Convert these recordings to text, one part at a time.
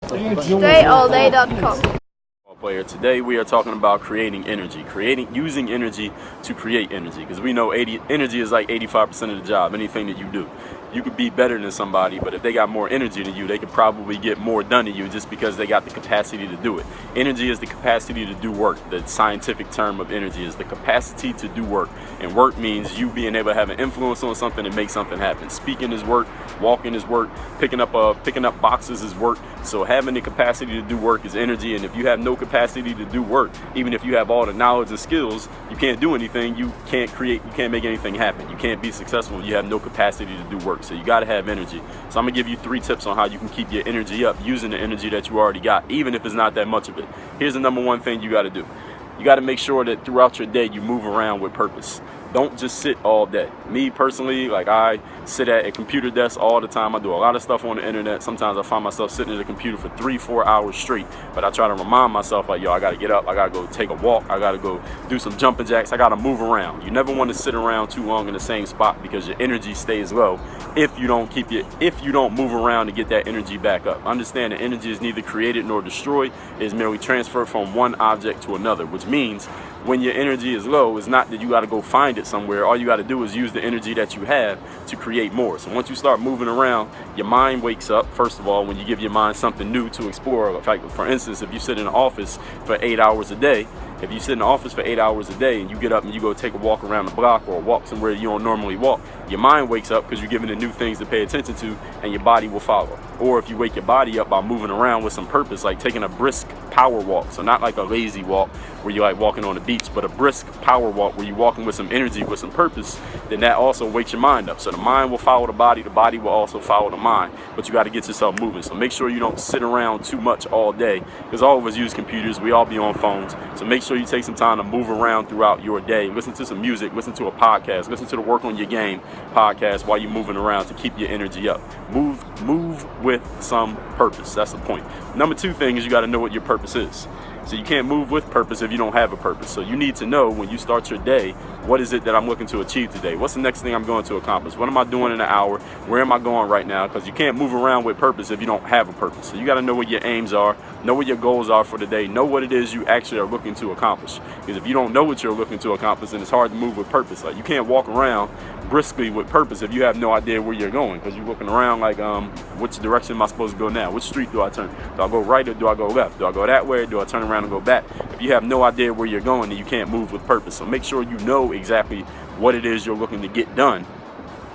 DreAllDay.com. Player. Today we are talking about creating energy, using energy to create energy, because we know energy is like 85% of the job. Anything that you do, you could be better than somebody, but if they got more energy than you, they could probably get more done than you just because they got the capacity to do it. Energy is the capacity to do work. The scientific term of energy is the capacity to do work, and work means you being able to have an influence on something and make something happen. Speaking is work, walking is work, picking up boxes is work. So having the capacity to do work is energy, and if you have no capacity to do work, even if you have all the knowledge and skills, you can't do anything. You can't create, you can't make anything happen. You can't be successful. You have no capacity to do work. So you got to have energy. So I'm gonna give you 3 tips on how you can keep your energy up using the energy that you already got, even if it's not that much of it. Here's the number 1 thing you got to do. You got to make sure that throughout your day you move around with purpose. Don't just sit all day. Me personally, like, I sit at a computer desk all the time. I do a lot of stuff on the internet. Sometimes I find myself sitting at the computer for 3-4 hours straight. But I try to remind myself, like, yo, I got to get up. I got to go take a walk. I got to go do some jumping jacks. I got to move around. You never want to sit around too long in the same spot, because your energy stays low if you don't move around to get that energy back up. Understand that energy is neither created nor destroyed. It is merely transferred from one object to another, which means when your energy is low, it's not that you got to go find it somewhere. All you got to do is use the energy that you have to create more. So once you start moving around, your mind wakes up. First of all, when you give your mind something new to explore. Like, for instance, if you sit in the office for 8 hours a day, if you sit in the office for 8 hours a day and you get up and you go take a walk around the block or walk somewhere you don't normally walk, your mind wakes up because you're given it new things to pay attention to, and your body will follow. Or if you wake your body up by moving around with some purpose, like taking a brisk power walk, so not like a lazy walk where you're like walking on the beach, but a brisk power walk where you're walking with some energy, with some purpose, then that also wakes your mind up. So the mind will follow the body will also follow the mind, but you got to get yourself moving. So make sure you don't sit around too much all day, because all of us use computers, we all be on phones. So make sure you take some time to move around throughout your day. Listen to some music, listen to a podcast, listen to the Work on Your Game podcast while you're moving around to keep your energy up. Move with some purpose. That's the point. Number 2 thing is you got to know what your purpose is. So you can't move with purpose if you don't have a purpose. So you need to know when you start your day, what is it that I'm looking to achieve today? What's the next thing I'm going to accomplish? What am I doing in an hour? Where am I going right now? Because you can't move around with purpose if you don't have a purpose. So you got to know what your aims are, know what your goals are for the day, know what it is you actually are looking to accomplish. Because if you don't know what you're looking to accomplish, then it's hard to move with purpose. Like, you can't walk around briskly with purpose if you have no idea where you're going, because you're looking around like, which direction am I supposed to go now? Which street do I turn? Do I go right or do I go left? Do I go that way or do I turn around and go back? If you have no idea where you're going, then you can't move with purpose. So make sure you know exactly what it is you're looking to get done,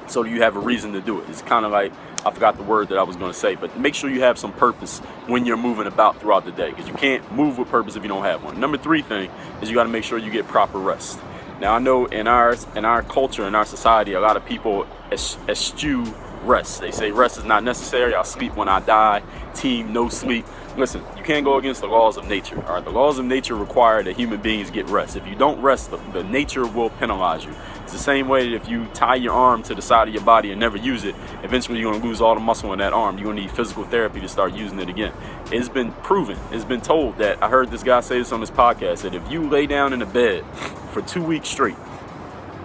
so you have a reason to do it. It's kind of like, I forgot the word that I was going to say, but make sure you have some purpose when you're moving about throughout the day, because you can't move with purpose if you don't have one. Number 3 thing is you got to make sure you get proper rest. Now, I know in our culture, in our society, a lot of people eschew rest. They say rest is not necessary. I'll sleep when I die. Team no sleep. Listen, you can't go against the laws of nature. All right, the laws of nature require that human beings get rest. If you don't rest, the nature will penalize you. It's the same way that if you tie your arm to the side of your body and never use it, eventually you're going to lose all the muscle in that arm. You're going to need physical therapy to start using it again. It's been proven, it's been told that, I heard this guy say this on his podcast, that if you lay down in a bed for 2 weeks straight,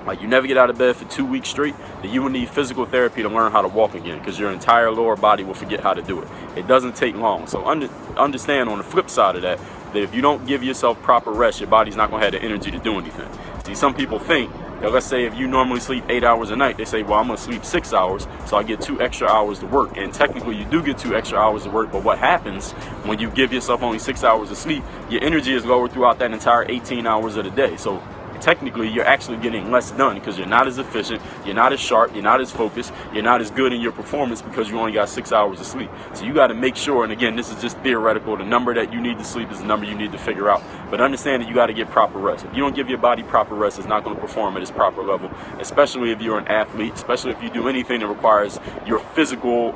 like you never get out of bed for 2 weeks straight, then you will need physical therapy to learn how to walk again, because your entire lower body will forget how to do it. It doesn't take long. So understand on the flip side of that, that if you don't give yourself proper rest, your body's not going to have the energy to do anything. See, some people think that, let's say if you normally sleep 8 hours a night, they say, well, I'm going to sleep 6 hours, so I get 2 extra hours to work. And technically you do get 2 extra hours to work, but what happens when you give yourself only 6 hours of sleep, your energy is lower throughout that entire 18 hours of the day. So technically you're actually getting less done, because you're not as efficient, you're not as sharp, you're not as focused, you're not as good in your performance, because you only got 6 hours of sleep. So you got to make sure, and again, this is just theoretical, the number that you need to sleep is the number you need to figure out, but understand that you got to get proper rest. If you don't give your body proper rest, it's not going to perform at its proper level, especially if you're an athlete, especially if you do anything that requires your physical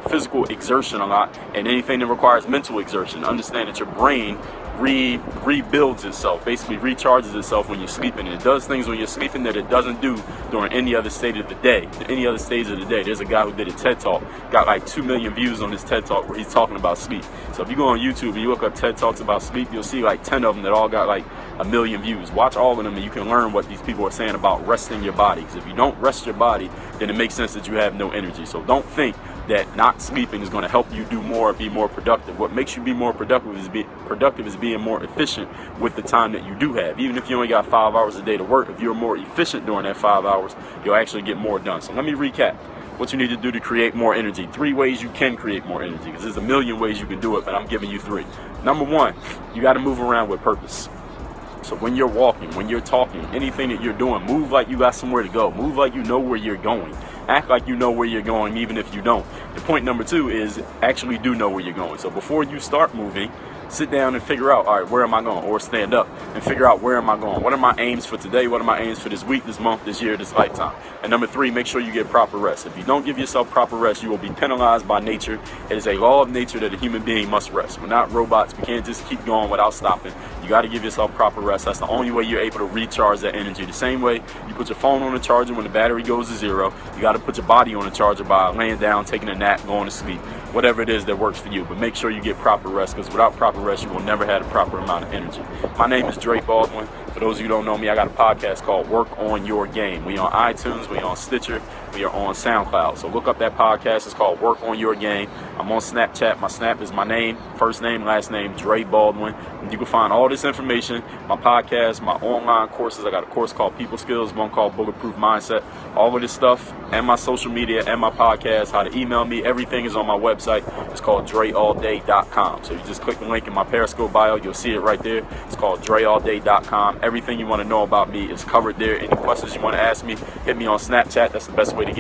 exertion a lot, and anything that requires mental exertion. Understand that your brain rebuilds itself, basically recharges itself when you're sleeping, and it does things when you're sleeping that it doesn't do during any other stage of the day. There's a guy who did a TED Talk, got like 2 million views on his TED Talk where he's talking about sleep. So if you go on YouTube and you look up TED Talks about sleep, you'll see like 10 of them that all got like 1 million views. Watch all of them and you can learn what these people are saying about resting your body, because if you don't rest your body, then it makes sense that you have no energy. So don't think that not sleeping is going to help you do more, be more productive. What makes you be more productive is being more efficient with the time that you do have. Even if you only got 5 hours a day to work, if you're more efficient during that 5 hours, you'll actually get more done. So let me recap what you need to do to create more energy. 3 ways you can create more energy, because there's a million ways you can do it, but I'm giving you 3. Number 1, you got to move around with purpose. So when you're walking, when you're talking, anything that you're doing, move like you got somewhere to go. Move like you know where you're going. Act like you know where you're going, even if you don't. And point number 2 is actually do know where you're going. So before you start moving, sit down and figure out, all right, where am I going? Or stand up and figure out, where am I going? What are my aims for today? What are my aims for this week, this month, this year, this lifetime? And number 3, make sure you get proper rest. If you don't give yourself proper rest, you will be penalized by nature. It is a law of nature that a human being must rest. We're not robots. We can't just keep going without stopping. You got to give yourself proper rest. That's the only way you're able to recharge that energy. The same way you put your phone on the charger when the battery goes to 0, you got to put your body on the charger by laying down, taking a nap, going to sleep, whatever it is that works for you. But make sure you get proper rest, because without proper rest, you will never have the proper amount of energy. My name is Dre Baldwin. For those of you who don't know me, I got a podcast called Work on Your Game. We on iTunes, we on Stitcher, we are on SoundCloud. So look up that podcast. It's called Work on Your Game. I'm on Snapchat. My Snap is my name, first name, last name, Dre Baldwin. And you can find all this information, my podcast, my online courses. I got a course called People Skills, one called Bulletproof Mindset. All of this stuff, and my social media, and my podcast, how to email me, everything is on my website. It's called DreAllDay.com. So you just click the link in my Periscope bio. You'll see it right there. It's called DreAllDay.com. Everything you want to know about me is covered there. Any questions you want to ask me, hit me on Snapchat. That's the best way to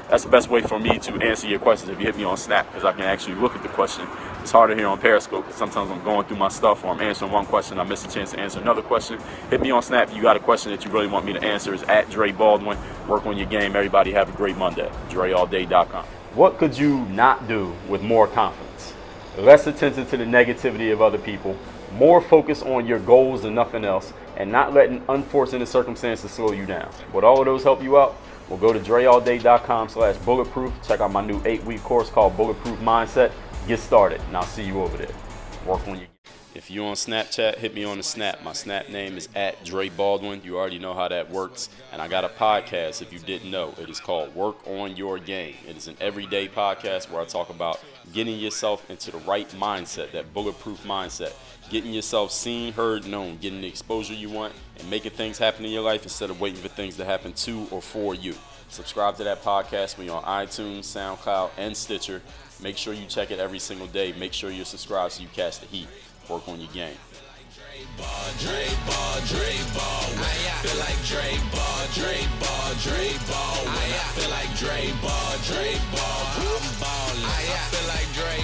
that's the best way for me to answer your questions, if you hit me on Snap, because I can actually look at the question. It's harder here on Periscope, because sometimes I'm going through my stuff, or I'm answering one question, I miss a chance to answer another question. Hit me on Snap if you got a question that you really want me to answer. It's at Dre Baldwin. Work on your game. Everybody have a great Monday. DreAllDay.com. What could you not do with more confidence? Less attention to the negativity of other people, more focus on your goals than nothing else, and not letting unforeseen circumstances slow you down. Would all of those help you out? Well, go to DreAllDay.com/bulletproof. Check out my new 8-week course called Bulletproof Mindset. Get started, and I'll see you over there. Work on your. If you're on Snapchat, hit me on the Snap. My Snap name is at Dre Baldwin. You already know how that works. And I got a podcast, if you didn't know. It is called Work on Your Game. It is an everyday podcast where I talk about getting yourself into the right mindset, that bulletproof mindset. Getting yourself seen, heard, known, getting the exposure you want, and making things happen in your life instead of waiting for things to happen to or for you. Subscribe to that podcast. We're on iTunes, SoundCloud, and Stitcher. Make sure you check it every single day. Make sure you're subscribed so you catch the heat. Work on your game. Dre Ball, feel like Dre Ball, when I feel like Dre Ball, I'm ballin'. I feel like Dre